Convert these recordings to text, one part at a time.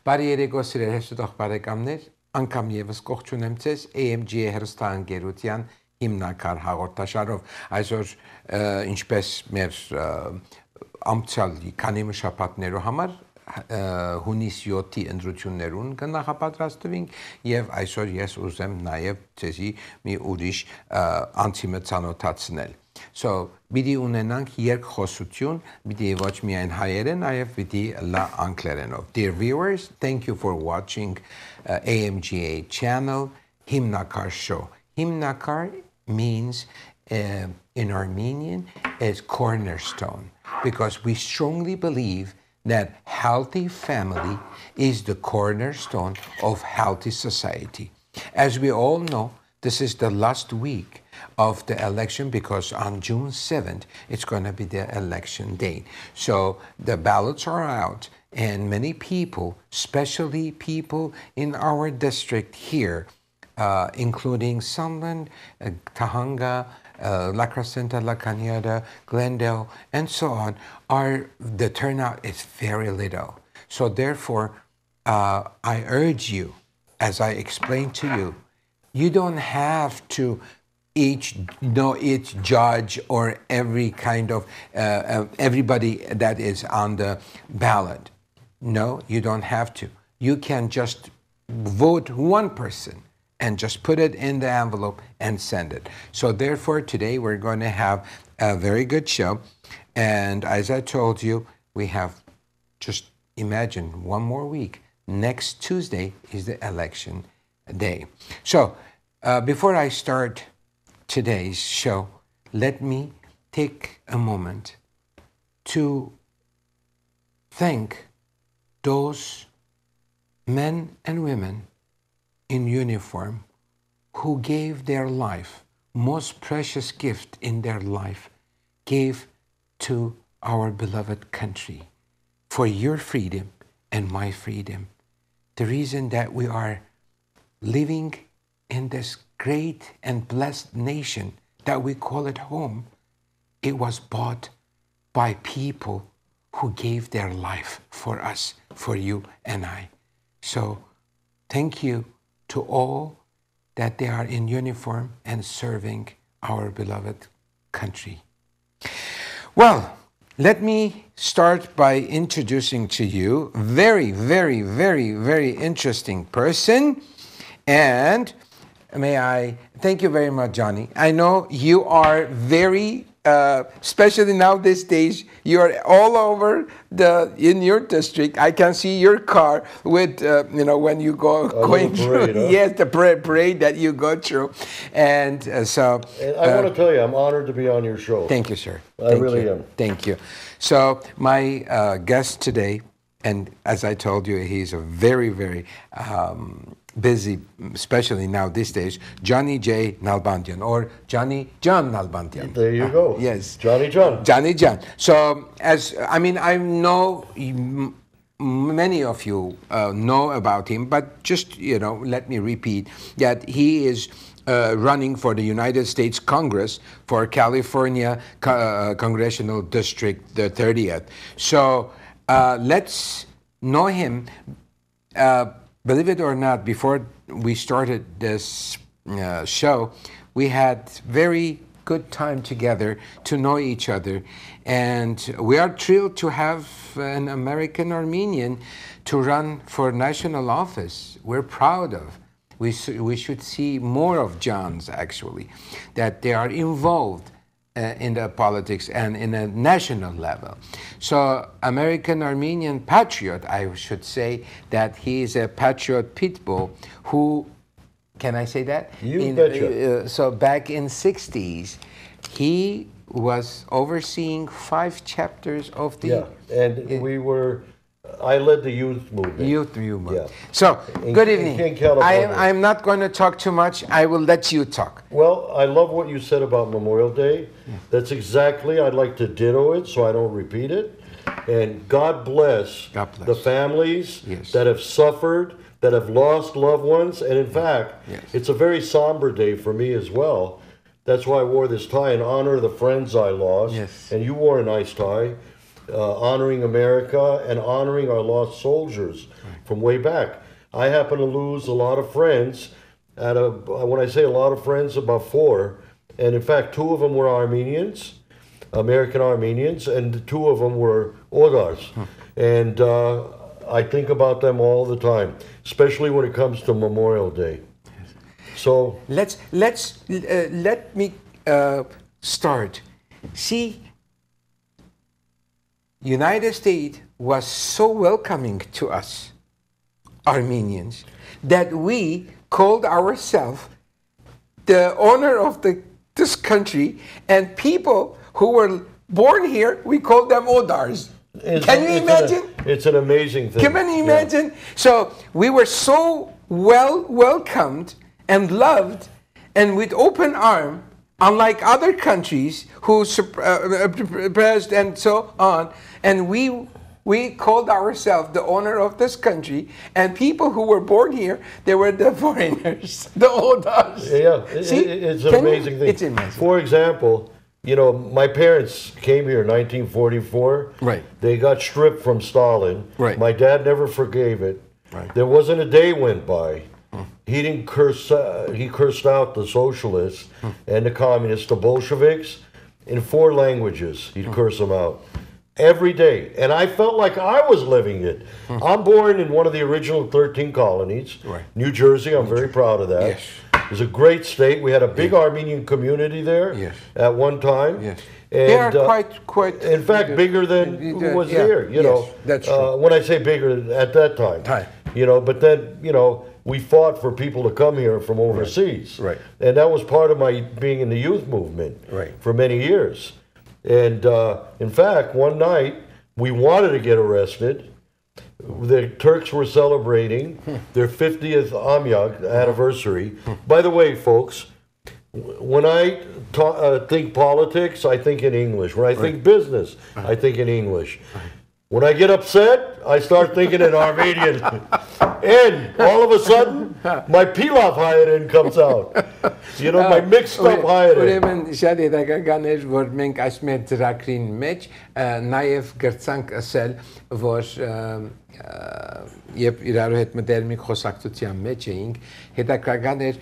Բարի երեկո սիրելի հերոստող բարեկամներ, անգամ եւս կողջունեմ ձեզ AMGA հերոստանգերության հիմնակար հաղորդաշարով։ Այսօր ինչպես մեր ամցյալ քանի շաբաթներու համար հունիս 7-ի ընտրություններուն կնախապատրաստվենք եւ այսօր ես ուզեմ նաեւ ցեզի մի ուրիշ անցիմը ցանոթացնել։ So, բիդի ունենանք երկխոսություն, բիդի ոչ միայն հայերեն, այև բիդի լա անգլերենով։ Dear viewers, thank you for watching AMGA channel, Himnakar show. Himnakar means in Armenian is cornerstone because we strongly believe that healthy family is the cornerstone of healthy society. As we all know, this is the last week of the election because on June 7th, it's going to be the election day. So the ballots are out and many people, especially people in our district here, including Sunland, Tahanga, La Crescenta, La Cañada, Glendale, and so on, the turnout is very little. So therefore, I urge you, as I explained to you, you don't have to each judge or every kind of everybody that is on the ballot. No, you don't have to. You can just vote one person and just put it in the envelope and send it. So therefore, today we're going to have a very good show. And as I told you, we have just imagine one more week. Next Tuesday is the election day. So before I start today's show, let me take a moment to thank those men and women in uniform who gave their life, most precious gift in their life, gave to our beloved country for your freedom and my freedom. The reason that we are living in this great and blessed nation that we call it home, it was bought by people who gave their life for us, for you and I. So thank you to all that they are in uniform and serving our beloved country. Well, let me start by introducing to you very, very, very, very interesting person. And may I thank you very much, Johnny. I know you are very, especially now these days, you are all over in your district. I can see your car with, when you going through. Huh? Yes, the parade that you go through. And so. And I want to tell you, I'm honored to be on your show. Thank you, sir. I really am. Thank you. So my guest today, and as I told you, he's a very, very busy, especially now these days, Johnny J. Nalbandian, or Johnny John Nalbandian. There you go. Yes. Johnny John. Johnny John. So, I know many of you know about him, but just, let me repeat that he is running for the United States Congress for California Congressional District, the 30th. So, let's know him. Believe it or not, before we started this show, we had very good time together to know each other. And we are thrilled to have an American Armenian to run for national office. We're proud of. We should see more of Johns, actually, that they are involved in the politics and in a national level. So American Armenian patriot, I should say that he is a patriot pitbull who, can I say that? You betcha. So back in 60s, he was overseeing 5 chapters of the... Yeah, and I led the youth movement. Youth movement. Yeah. So, good evening. In California. I'm not going to talk too much. I will let you talk. Well, I love what you said about Memorial Day. Yeah. That's exactly, I'd like to ditto it so I don't repeat it. And God bless the families that have suffered, that have lost loved ones. And in fact, it's a very somber day for me as well. That's why I wore this tie in honor of the friends I lost. Yes. And you wore a nice tie. honoring America and honoring our lost soldiers from way back. I happen to lose a lot of friends. When I say a lot of friends, about 4. And in fact, 2 of them were Armenians, American Armenians, and 2 of them were Odars. And I think about them all the time, especially when it comes to Memorial Day. So let me start. See, United States was so welcoming to us, Armenians, that we called ourselves the owner of this country, and people who were born here, we called them Odars. Can you imagine? It's an amazing thing. Can you imagine? Yeah. So we were so welcomed and loved, and with open arm, unlike other countries who suppressed and so on. And we called ourselves the owner of this country, and people who were born here, they were the foreigners, the Odars. Yeah, see? It's an amazing thing. It's amazing. For example, my parents came here in 1944. Right. They got stripped from Stalin. Right. My dad never forgave it. Right. There wasn't a day went by. He didn't curse. He cursed out the socialists and the communists, the Bolsheviks, in 4 languages. He'd curse them out every day, and I felt like I was living it. I'm born in one of the original 13 colonies, New Jersey. I'm very proud of that. Yes. It was a great state. We had a big Armenian community there at one time. Yes. And, they are quite. In fact, bigger than was here. That's true. When I say bigger, at that time. But then we fought for people to come here from overseas. Right. And that was part of my being in the youth movement for many years. And in fact, one night we wanted to get arrested. The Turks were celebrating their 50th AMGA anniversary. By the way, folks, when I think politics, I think in English. When I think business, I think in English. When I get upset, I start thinking in Armenian. And all of a sudden, my pilaf հայերեն comes out. My mixed up հայերեն. Ուրեմն շատ հետաքրքրական էր, որ մենք այս մեր ծրագրին մեջ նաև գրցանք ասել, որ երբ իրար հետ մտերմիկ խոսակցության մեջ էինք, հետաքրքրական էր,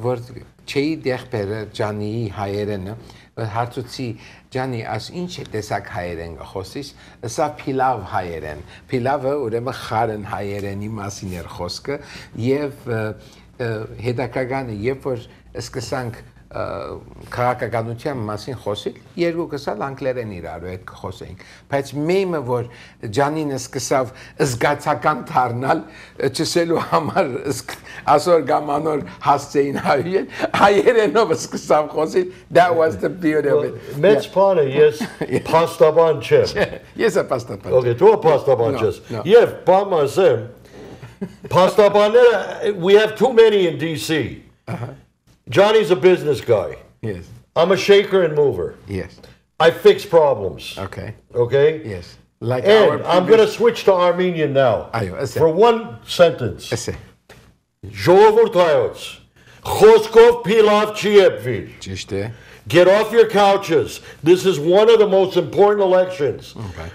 որ չէի դեղբերը Ջանիի հայերենը, հարցուցի Ջանի, աս ինչ է տեսակ հայերեն խոսիս, սա փիլավ հայերեն, փիլավը ուրեմն խարն հայերենի մասին էր խոսքը, եւ հետաքրքրական է, երբ որ սկսանք քաղաքականության մասին խոսել, երկուքս էլ անգլերեն իրարու հետ կխոսեինք, բայց մեմը որ Ջանինը սկսավ զգացական դառնալ, չսելու համար ասոր կամ անոր հասցեին հայերենով սկսավ խոսել, that was the beauty of it. Մեծ բանը ես փաստաբան չեմ։ Ես եմ փաստաբան։ Okay, դու փաստաբան ես։ Եվ բան ասեմ, փաստաբանները, we have too many in DC. Johnny's a business guy. Yes. I'm a shaker and mover. Yes. I fix problems. Okay. Okay? Yes. And I'm going to switch to Armenian now. For one sentence. Ժողովուրդ հայոց, խոսքով փիլավ չի եպվիր. Ճիշտ է. Get off your couches. This is one of the most important elections. Okay.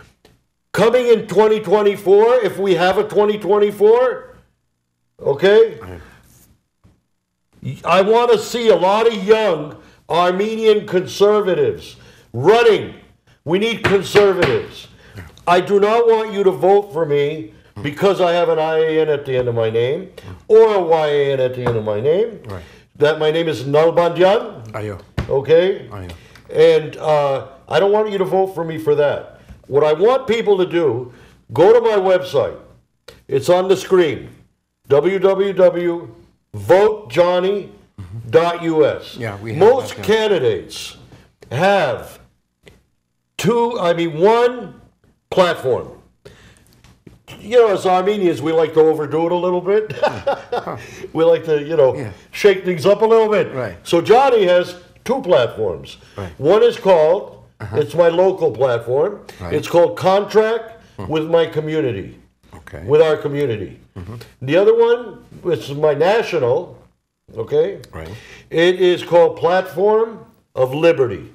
Coming in 2024, if we have a 2024, okay? I want to see a lot of young Armenian conservatives running. We need conservatives. I do not want you to vote for me because I have an IAN at the end of my name or a YAN at the end of my name. Right. That my name is Nalbandian. Ayo. Okay? Ayo. And I don't want you to vote for me for that. What I want people to do, go to my website. It's on the screen. www.votejohnny.us. Yeah, most candidates have one platform. As Armenians, we like to overdo it a little bit. We like to, shake things up a little bit. Right. So Johnny has 2 platforms. Right. One is called, it's my local platform. Right. It's called Contract with My Community. Okay. With our community. The other one, which is my national, okay? Right. It is called Platform of Liberty.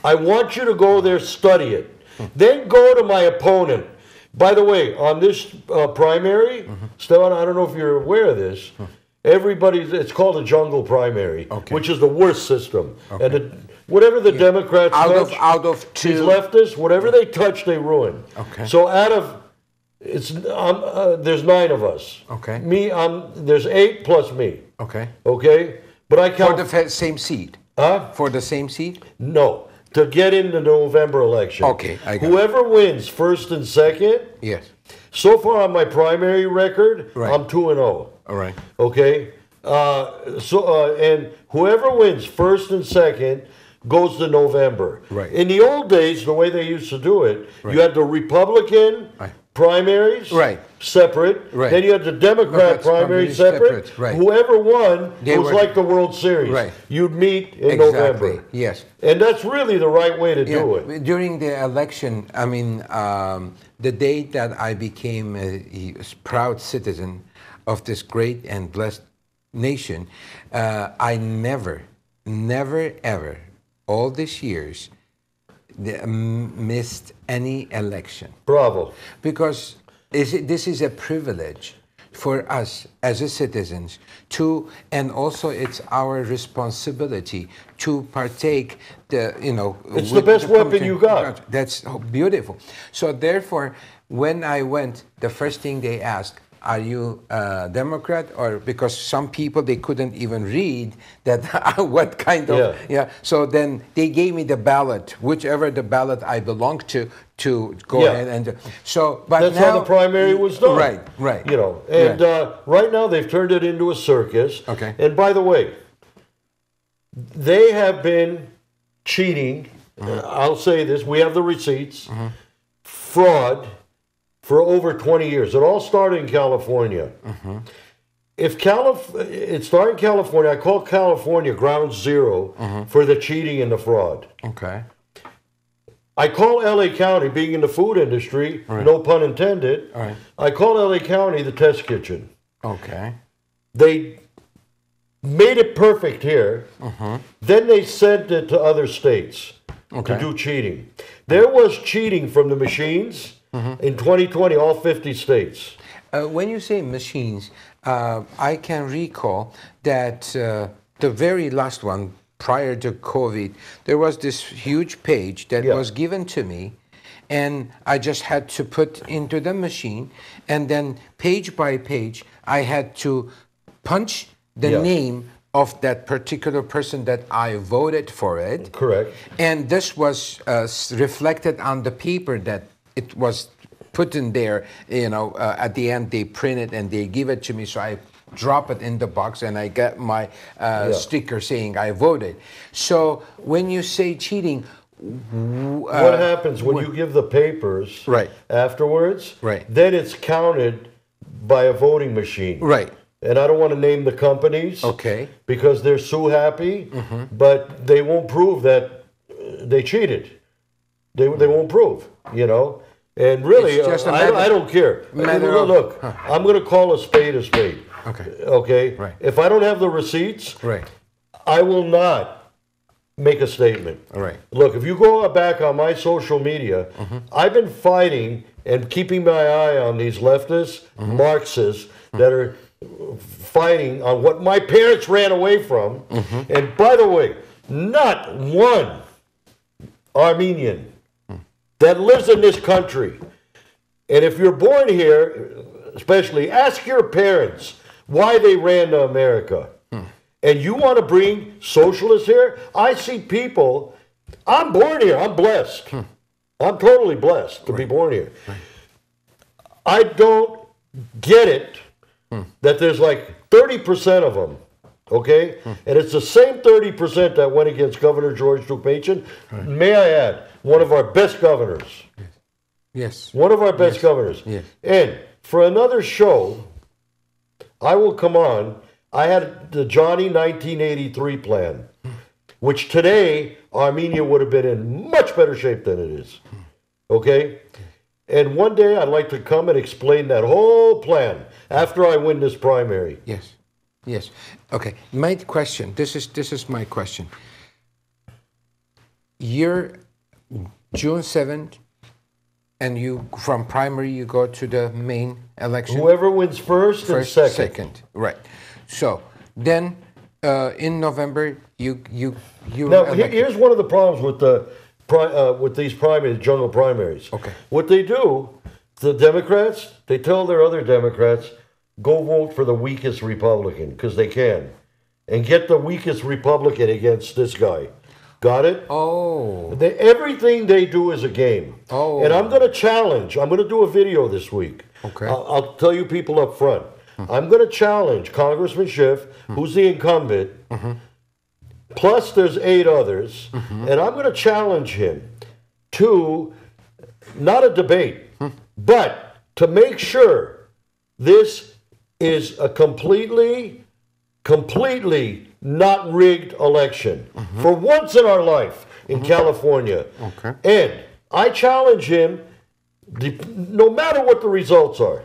I want you to go there, study it. Then go to my opponent. By the way, on this primary, Stefan, I don't know if you're aware of this, it's called a jungle primary, which is the worst system. And whatever the Democrats touch, out of two, these leftists, whatever they touch, they ruin. So there's 9 of us. Me, there's 8 plus me. But I count for the same seat. For the same seat? No. To get in the November election. Whoever wins first and second. Yes. So far on my primary record, I'm 2-0. All right. Okay. And whoever wins first and second goes to November. Right. In the old days, the way they used to do it, you had the Republican primaries separate. Then you had the Democrat primary separate. Whoever won was like the World Series. You'd meet in November. Yes. And that's really the right way to do it. During the election, I mean, the day that I became a proud citizen of this great and blessed nation, I never, ever, all these years, missed any election. Bravo. Because this is a privilege for us as a citizens to, and also it's our responsibility to partake It's the best weapon you got. That's beautiful. So therefore, when I went, the first thing they asked, are you a Democrat? Or because some people, they couldn't even read that what kind of, So then they gave me the ballot, whichever the ballot I belong to go ahead and, so, but that's now, how the primary was done. Right. And right now they've turned it into a circus. And by the way, they have been cheating. I'll say this, we have the receipts, fraud, for over 20 years. It all started in California. It started in California. I call California ground zero for the cheating and the fraud. I call LA County, being in the food industry, no pun intended, I call LA County the test kitchen. They made it perfect here. Then they sent it to other states to do cheating. There was cheating from the machines in 2020, all 50 states. When you say machines, I can recall that the very last one, prior to COVID, there was this huge page that was given to me, and I just had to put into the machine, and then page by page, I had to punch the name of that particular person that I voted for it. Correct. And this was reflected on the paper that it was put in there, at the end they print it and they give it to me, so I drop it in the box and I get my sticker saying I voted. So when you say cheating, what happens when you give the papers afterwards? Then it's counted by a voting machine. And I don't want to name the companies because they're so happy, but they won't prove that they cheated. They won't prove, And really, I don't care. Look, I'm going to call a spade a spade. If I don't have the receipts, I will not make a statement. Look, if you go back on my social media, I've been fighting and keeping my eye on these leftists, Marxists, that are fighting on what my parents ran away from. And by the way, not one Armenian that lives in this country. And if you're born here, especially, ask your parents why they ran to America. And you want to bring socialists here? I see people, I'm born here, I'm blessed. I'm totally blessed to be born here. I don't get it that there's like 30% of them, and it's the same 30% that went against Governor George Dukmachin. May I add, one of our best governors. One of our best governors. And for another show, I will come on. I had the Johnny 1983 plan, which today Armenia would have been in much better shape than it is. And one day I'd like to come and explain that whole plan after I win this primary. Yes. Okay. My question. This is my question. You're June 7th, And you, from primary, you go to the main election? Whoever wins first and second. Second, right. So then in November, you now, here's one of the problems with these primaries, jungle primaries. Okay. What they do, the Democrats, they tell their other Democrats, go vote for the weakest Republican, because they can. And get the weakest Republican against this guy. Got it? Oh. Everything they do is a game. Oh. And I'm going to challenge. I'm going to do a video this week. Okay. I'll tell you people up front. I'm going to challenge Congressman Schiff, who's the incumbent, plus there's 8 others, and I'm going to challenge him to, not a debate, but to make sure this is a completely not rigged election for once in our life in California. Okay. And I challenge him, no matter what the results are,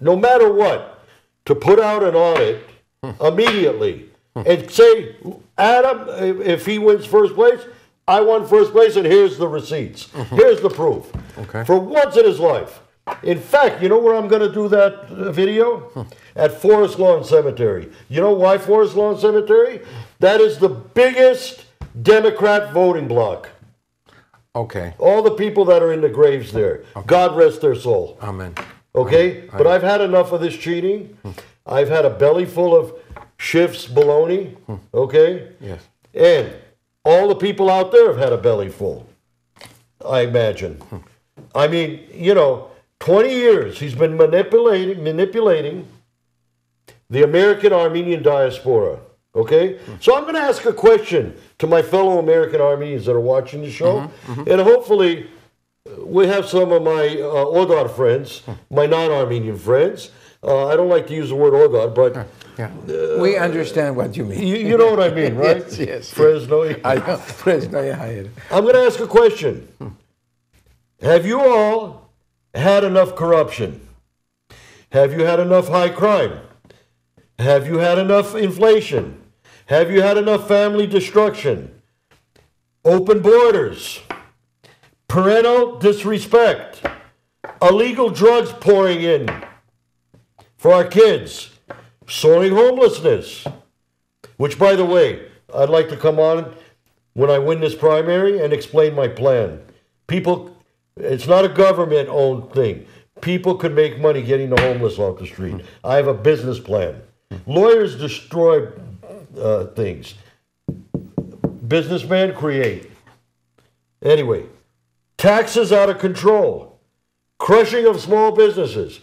no matter what, to put out an audit immediately and say, Adam, if he wins first place, I won first place, and here's the receipts. Here's the proof. Okay. For once in his life. In fact, you know where I'm going to do that video? At Forest Lawn Cemetery. You know why Forest Lawn Cemetery? That is the biggest Democrat voting block. Okay. All the people that are in the graves there. Okay. God rest their soul. Amen. Okay? But I've had enough of this cheating. I've had a belly full of Schiff's baloney. Okay? Yes. And all the people out there have had a belly full, I imagine. I mean, 20 years he's been manipulating the American Armenian diaspora. Okay? So I'm going to ask a question to my fellow American Armenians that are watching the show. And hopefully we have some of my Odar friends, my non-Armenian friends. I don't like to use the word Odar, but... we understand what you mean. You know what I mean, right? Yes. Fresno. I know. Fresno, yeah. I'm going to ask a question. Have you all had enough corruption? Have you had enough high crime? Have you had enough inflation? Have you had enough family destruction? Open borders? Parental disrespect? Illegal drugs pouring in for our kids? Soaring homelessness? Which, by the way, I'd like to come on when I win this primary and explain my plan. People, it's not a government-owned thing. People could make money getting the homeless off the street. I have a business plan. Lawyers destroy things. Businessmen create. Anyway, taxes out of control. Crushing of small businesses.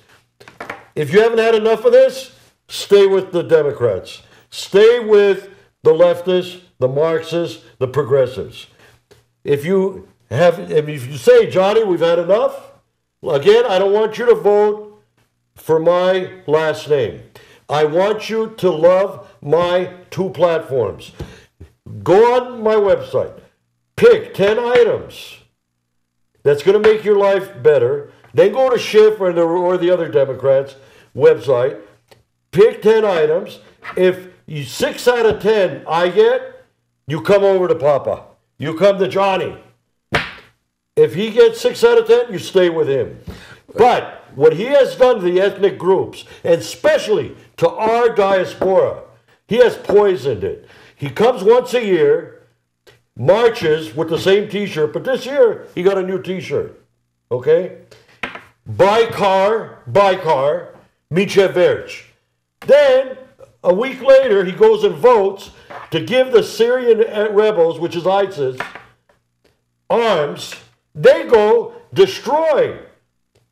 If you haven't had enough of this, stay with the Democrats. Stay with the leftists, the Marxists, the progressives. If you say, Johnny, we've had enough, again, I don't want you to vote for my last name. I want you to love my 2 platforms. Go on my website. Pick 10 items that's going to make your life better. Then go to Schiff or the other Democrats' website. Pick 10 items. If 6 out of 10 I get, you come over to Papa. You come to Johnny. If he gets 6 out of 10, you stay with him. But what he has done to the ethnic groups, and especially to our diaspora, he has poisoned it. He comes once a year, marches with the same T-shirt, but this year he got a new T-shirt. Okay? Buy car, Miche Verch. Then, a week later, he goes and votes to give the Syrian rebels, which is ISIS, arms. They go destroy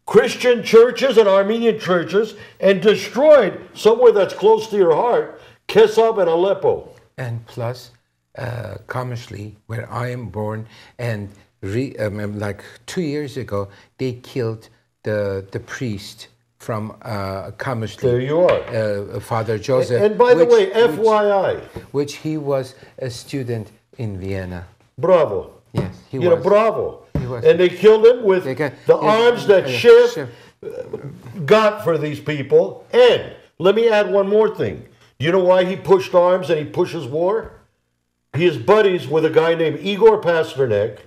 Christian churches and Armenian churches and destroyed somewhere that's close to your heart, Kesab and Aleppo. And plus, Kamishli, where I am born, and like 2 years ago, they killed the priest from Kamishli. There you are. Father Joseph. And by the way, FYI. Which he was a student in Vienna. Bravo. Yes, he was. Bravo. He was. And they killed him with the arms that Schiff got for these people. And let me add one more thing. You know why he pushed arms and he pushes war? He is buddies with a guy named Igor Pasternak.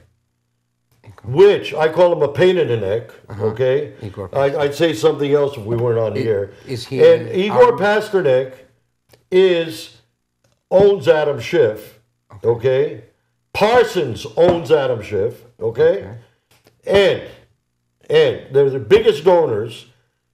which I call him a pain in the neck, okay? I'd say something else if we weren't on the air. And Igor Pasternak owns Adam Schiff, okay? Parsons owns Adam Schiff, okay? And they're the biggest donors.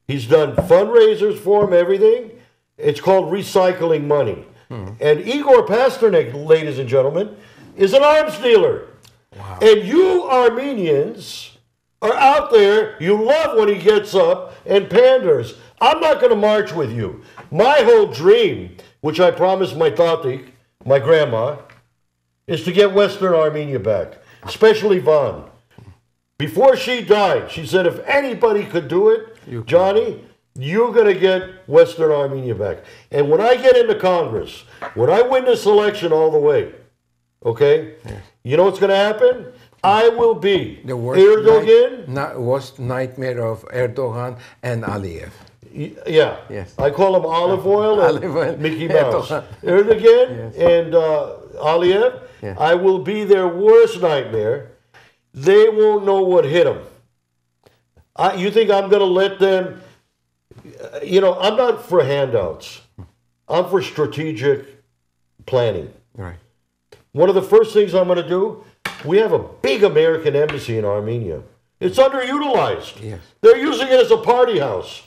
He's done fundraisers for him, everything. It's called recycling money. And Igor Pasternak, ladies and gentlemen, is an arms dealer. Wow. And you Armenians are out there, you love when he gets up and panders. I'm not going to march with you. My whole dream, which I promised my tati, my grandma, is to get Western Armenia back, especially Van. Before she died, she said, if anybody could do it, Johnny, you're going to get Western Armenia back. And when I get into Congress, when I win this election all the way, okay, you know what's going to happen? I will be the worst nightmare of Erdogan and Aliyev. Yeah. Yes. I call him olive oil and Mickey Mouse. Erdogan and Aliyev, I will be their worst nightmare. They won't know what hit them. You think I'm going to let them... You know, I'm not for handouts. I'm for strategic planning. Right. One of the first things I'm going to do, we have a big American embassy in Armenia. It's underutilized. Yes. They're using it as a party house.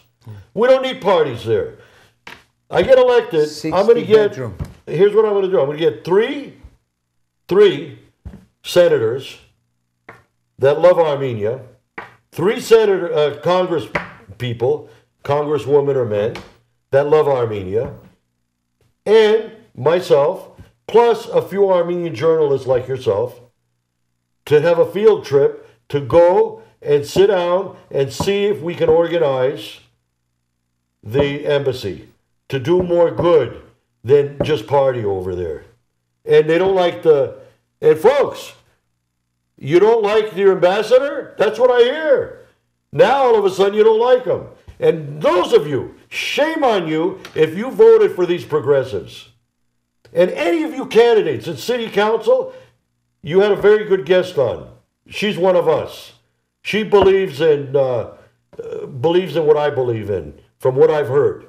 We don't need parties there. I get elected, I'm going to get... Here's what I'm going to do. I'm going to get three senators that love Armenia, 3 Congress people, congresswomen or men, that love Armenia, and myself, plus a few Armenian journalists like yourself, to have a field trip to go and sit down and see if we can organize the embassy to do more good than just party over there. And they don't like and folks, you don't like your ambassador? That's what I hear. Now all of a sudden you don't like him. And those of you, shame on you if you voted for these progressives. And any of you candidates in city council, you had a very good guest on. She's one of us. She believes in what I believe in, from what I've heard.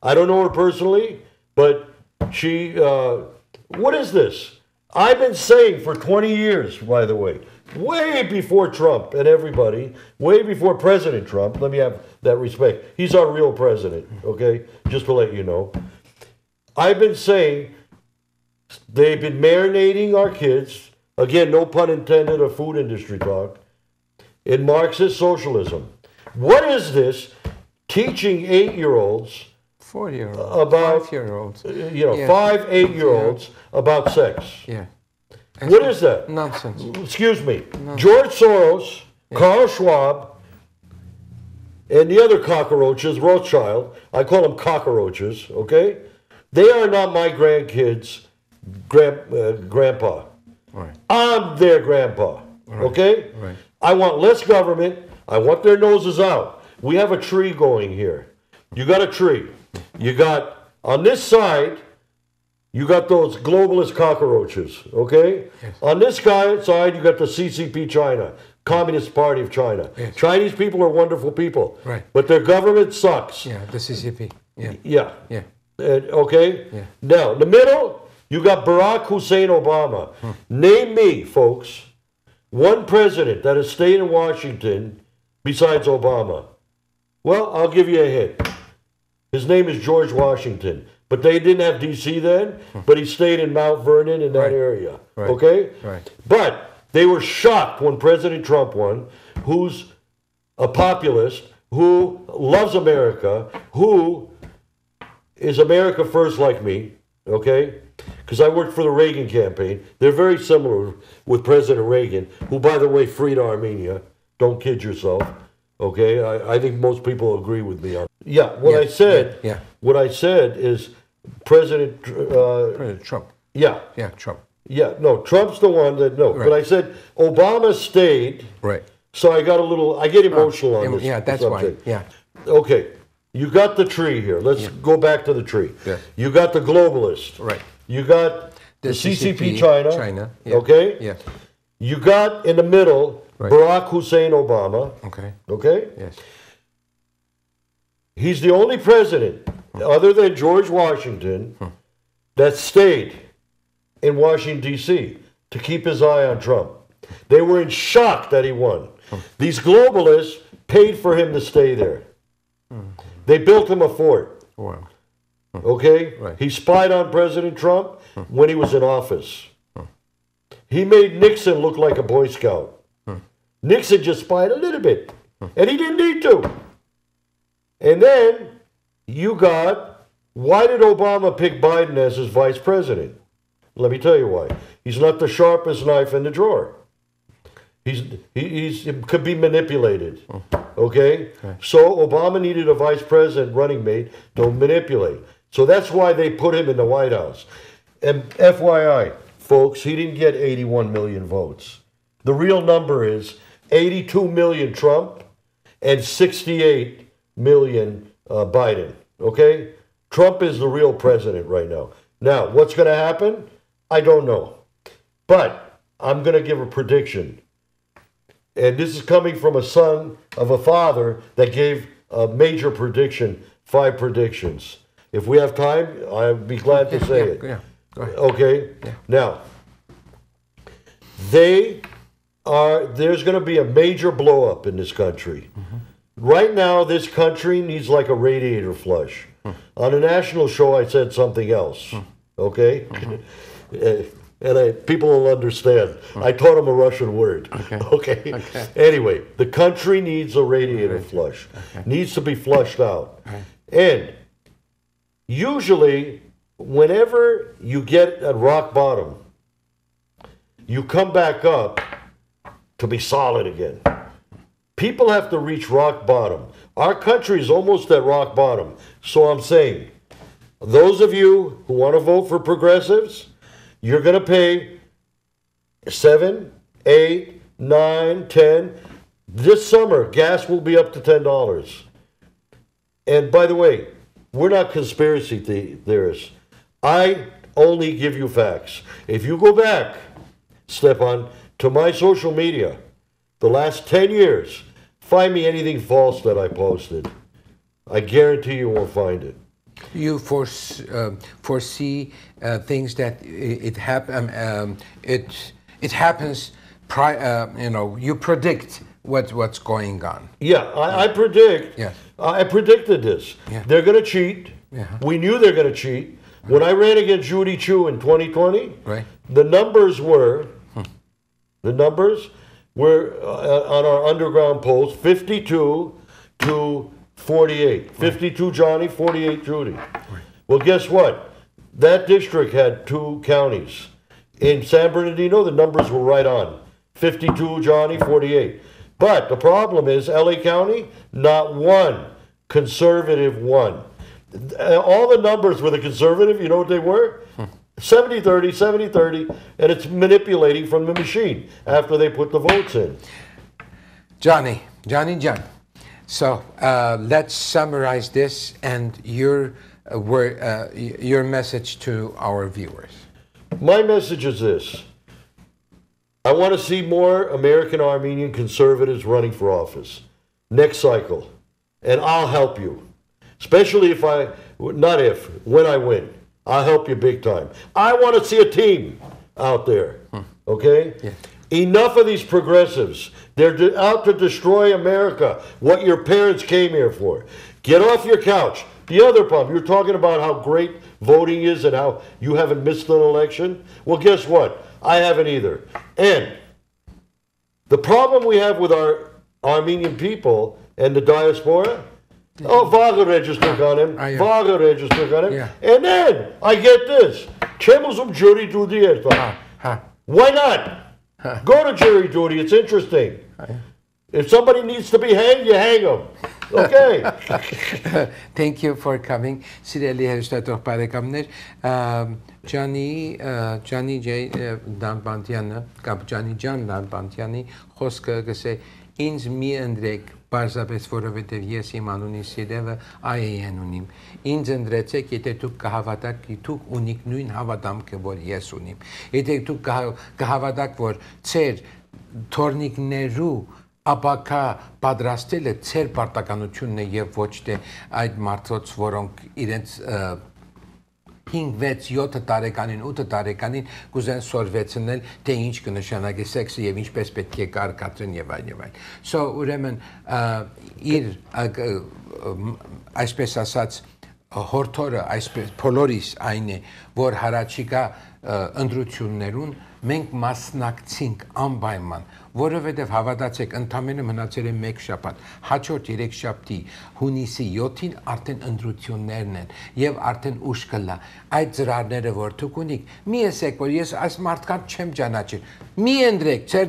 I don't know her personally, but she, what is this? I've been saying for 20 years, by the way, way before Trump and everybody, way before President Trump, let me have that respect. He's our real president, okay? Just to let you know. I've been saying they've been marinating our kids, again, no pun intended of food industry talk, in Marxist socialism. What is this teaching 8-year-olds 4-year-olds, about 5-year-olds, 5, 8-year-olds about sex? Yeah. What is that? Nonsense. Excuse me. Nonsense. George Soros, Carl Schwab, and the other cockroaches, Rothschild, I call them cockroaches, okay? They are not my grandkids' grandpa. Right. I'm their grandpa, okay? Right. I want less government. I want their noses out. We have a tree going here. You got a tree. You got, on this side, you got those globalist cockroaches, okay? Yes. On this side, you got the CCP China, Communist Party of China. Yes. Chinese people are wonderful people, right? But their government sucks. Yeah, the CCP. Yeah. Yeah. Yeah. Okay? Yeah. Now, in the middle, you got Barack Hussein Obama. Name me, folks, one president that has stayed in Washington besides Obama. Well, I'll give you a hint. His name is George Washington. But they didn't have D.C. then, but he stayed in Mount Vernon in that area. Right. Okay? Right. But they were shocked when President Trump won, who's a populist, who loves America, who is America first like me, okay? Because I worked for the Reagan campaign. They're very similar with President Reagan, who, by the way, freed Armenia. Don't kid yourself, okay? I think most people agree with me on that. Yeah, what I said is President Trump. Yeah. Yeah, Trump. Yeah, no, Trump's the one that, no. Right. But I said Obama stayed. Right. So I get emotional on this. Yeah, that's subject. why. Yeah. Okay. You got the tree here. Let's go back to the tree. Yeah. You got the globalist. Right. You got the CCP China. Yeah. Okay? Yeah. You got in the middle Barack Hussein Obama. Okay. Okay? Yes. He's the only president, other than George Washington, that stayed in Washington, D.C. to keep his eye on Trump. They were in shock that he won. These globalists paid for him to stay there. They built him a fort. Wow. Okay? Right. He spied on President Trump when he was in office. He made Nixon look like a Boy Scout. Nixon just spied a little bit. And he didn't need to. And then you got, why did Obama pick Biden as his vice president? Let me tell you why. He's not the sharpest knife in the drawer. He could be manipulated. Okay? So Obama needed a vice president running mate to manipulate. So that's why they put him in the White House. And FYI, folks, he didn't get 81 million votes. The real number is 82 million Trump and 68 million Biden. Okay? Trump is the real president right now. Now, what's going to happen? I don't know. But I'm going to give a prediction. And this is coming from a son of a father that gave a major prediction, 5 predictions. If we have time, I'd be glad to say it. Yeah. Go ahead. Okay? Yeah. Now, there's going to be a major blow up in this country. Right now, this country needs like a radiator flush. On a national show, I said something else. Okay? And people will understand. I taught them a Russian word. Okay? Anyway, the country needs a radiator flush. Needs to be flushed out. And usually, whenever you get at rock bottom, you come back up to be solid again. People have to reach rock bottom. Our country is almost at rock bottom. So I'm saying, those of you who want to vote for progressives, you're going to pay 7, 8, 9, 10. This summer, gas will be up to $10. And by the way, we're not conspiracy theorists. I only give you facts. If you go back, Stepan, to my social media, the last 10 years, find me anything false that I posted. I guarantee you won't find it. You foresee things that it happens. You predict what's going on. Yeah, I predict. Yes. I predicted this. Yeah. They're going to cheat. Yeah. We knew they're going to cheat. When I ran against Judy Chu in 2020, the numbers were on our underground polls 52 to 48. 52 Johnny, 48 Judy. Well, guess what? That district had 2 counties. In San Bernardino, the numbers were right on. 52 Johnny, 48. But the problem is, LA County, not one conservative won. All the numbers were the conservative, you know what they were? 70-30, 70-30, and it's manipulating from the machine after they put the votes in. Johnny. So let's summarize this and your message to our viewers. My message is this. I want to see more American Armenian conservatives running for office next cycle. And I'll help you. Especially when I win. I'll help you big time. I want to see a team out there. Okay? Yeah. Enough of these progressives. They're out to destroy America, what your parents came here for. Get off your couch. The other problem, you're talking about how great voting is and how you haven't missed an election. Well, guess what? I haven't either. And the problem we have with our Armenian people and the diaspora, Vaga registered on him, Vaga registered on him, and then I get this. Why not? Go to jury duty, it's interesting. If somebody needs to be hanged, you hang them. Okay. Thank you for coming. Սիրելի հերոստատող բարեկամներ, Ջանի Նալբանդյանը կամ Ջանի Ջան Նալբանդյանի խոսքը գսե ինձ մի ընդրեք Պարզապես որովհետև ես իմ անունի սիրևը այն ունիմ։ Ինձ ընտրեցեք, եթե դուք կհավատաք, դուք ունիք նույն հավատամքը, որ ես ունիմ։ Եթե դուք կհավատաք, որ ծեր թորնիկներու ապակա պատրաստելը ծեր պարտականությունն է եւ ոչ թե այդ մարդոց, որոնք իրենց 5, 6, 7 տարեկանին, 8 տարեկանին կուզեն սորվեցնել, թե ինչ կնշանակի սեքսը եւ ինչպես պետք է կարգադրեն եւ այլն եւ այլն։ So ուրեմն իր այսպես ասած հորթորը այսպես բոլորիս այն է, որ հարաճիկա ընտրություններուն մենք մասնակցենք անպայման, որովհետև հավատացեք, ընդամենը մնացել է 1 շաբաթ, հաջորդ 3 շաբթի հունիսի 7-ին արդեն ընտրություններն են եւ արդեն ուշ կլա։ Այդ ծրարները, որ դուք ունիք, մի եսեք, որ ես այս մարդկանց չեմ ճանաչել։ Մի ընտրեք, ձեր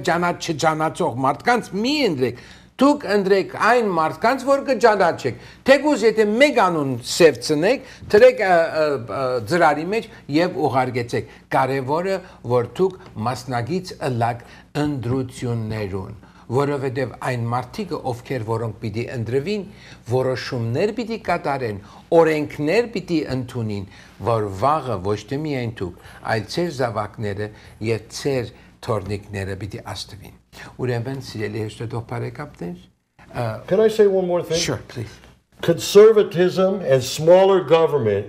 չճանաչող մարդկանց մի ընտրեք։ Դուք ընտրեք այն մարդկանց, որ կճանաչեք։ Թեկուզ եթե մեկ անուն սևցնեք, դրեք ծրարի մեջ եւ ուղարկեցեք։ Կարևորը, որ դուք մասնագից ըլլակ ընտրություններուն, որովհետեւ այն մարդիկը, ովքեր որոնք պիտի ընտրվին, որոշումներ պիտի կատարեն, օրենքներ պիտի ընդունին, որ վաղը ոչ թե միայն դուք, այլ ձեր զավակները եւ ձեր թորնիկները պիտի աստվին։ Ուրեմն սիրելի հեշտադող բարեկամներ, Can I say one more thing? Sure, please. Conservatism and smaller government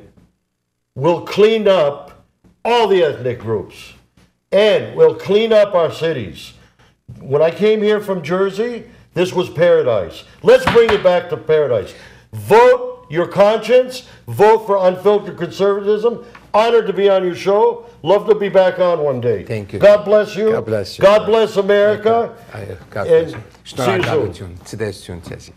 will clean up all the ethnic groups and will clean up our cities. When I came here from Jersey, this was paradise. Let's bring it back to paradise. Vote your conscience. Vote for unfiltered conservatism. Honored to be on your show. Love to be back on one day. Thank you. God bless you. God bless you. God bless America. God bless you. See you soon. Today is June 30.